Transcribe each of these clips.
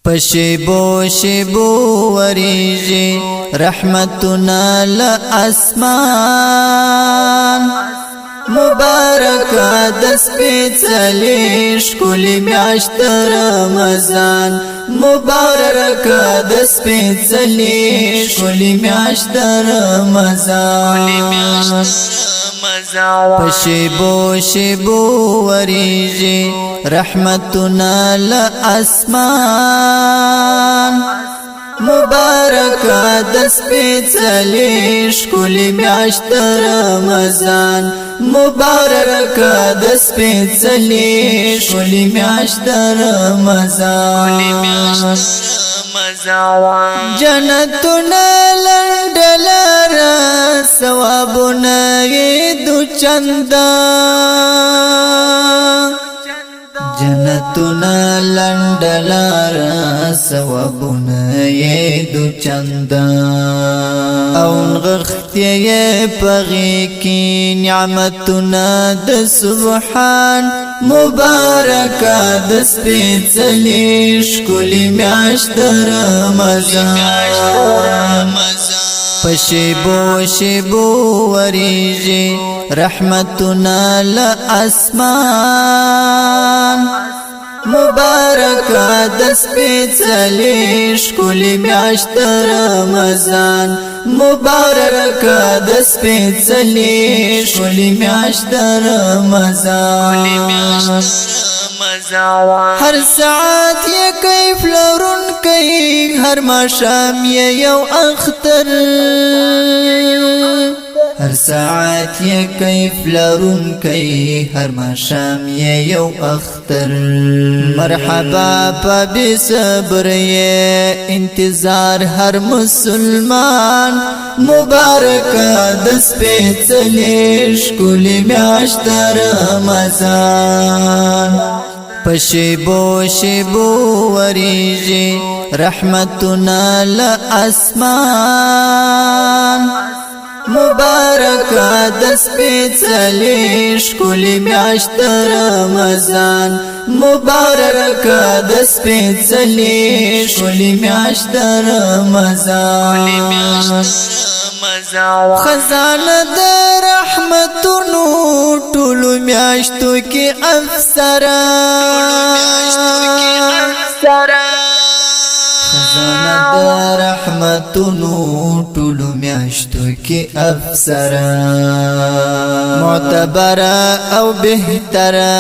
پشیبو شیبو وریجی رحمتنا لاسمان مبارک دس پیچلی شکلی میاشت رمضان مبارک دس پیچلی شکلی میاشت رمضان پشیبو شیبو وریجی رحمتنا لاسمان مبارک دس پیچلی شکلی میاشت رمضان مبارک دس پیچلی شکلی میاشت رمضان جنتنا لندلارا ثوابنا یدو چندا جنتنا لندلارا ثوابنا یدو چندا اون غختي پغی کی نعمتنا د سبحان مبارک د سپیڅلی شکلی میاشت رمضان پشیبو شیبو وریجی رحمتنا لاسمان مبارک دس پیچلی شکلی میاشت رمضان مبارک دس پیچلی شکلی میاشت رمضان هر ساعت یہ کیف لرون کئی ہر ماشام یہ یو اختر هر ساعت یہ کیف لرون کئی ہر ماشام یہ یو اختر مرحبا پا بصبر یہ انتظار ہر مسلمان مبارک دس پیچلی شکلی میاشت رمضان پشیبو شیبو وریجی رحمتنا لاسمان مبارک دس پیچلی شکلی میاشت رمضان مبارک دس پیچلی شکلی میاشت رمضان خزانه د رحمتونو ټولو میاشتو کې افسران خزانه د رحمتونو ټولو میاشتو کې افسران معتبره او بهتره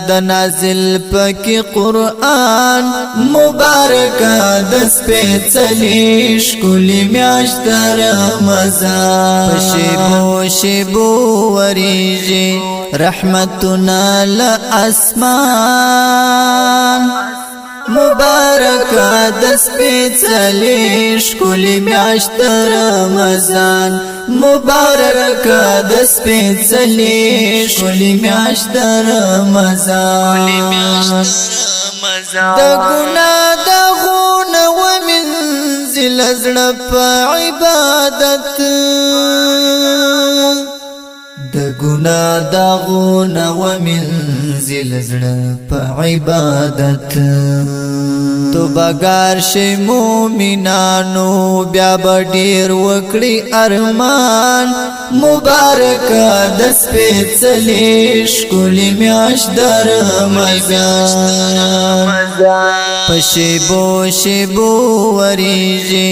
د نازل پکې قرآن مبارک د سپیڅلی شکلی میاشت رمضان پشیبو شیبو وریجی رحمتنا لاسمان مبارک دس پیچلی شکلی میاشت رمضان مبارک دس پیچلی شکلی میاشت رمضان د گناه د غون و منزل زړه په عبادت د گناه د غون و منزل زړه په عبادت توبګار شي مومنانو بیا ډیر وکړي ارمان مبارک د سپیڅلی شکلی میاشت رمضان پشیبو شیبو وریجی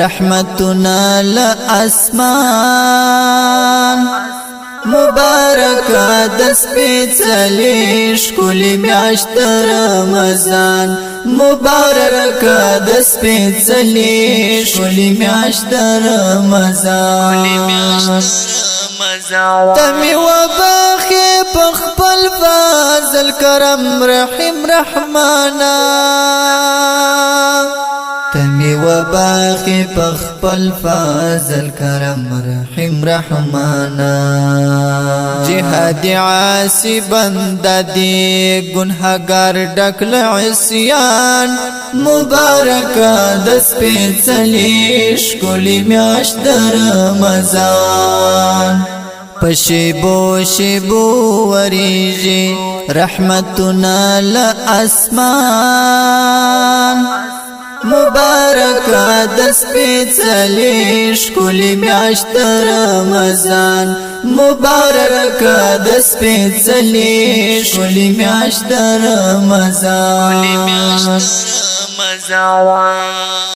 رحمتنا لاسمان مبارک دس پیچلی شکلی میاشت رمضان مبارک دس پیچلی شکلی میاشت رمضان تمی وباخی پخپل فضل کرم رحیم رحمانا تمی وباخی پخپل فضل کرم رحیم رحمانا جهاد عاسی بنده دی گناهگار ډکل عصیان مبارک دس پیچلی شکلی میاشت رمضان پشیبو شیبو وریجی رحمتنا لاسمان مبارک د سپېڅلې ښکلې میاشت رمضان مبارک د سپېڅلې ښکلې میاشت رمضان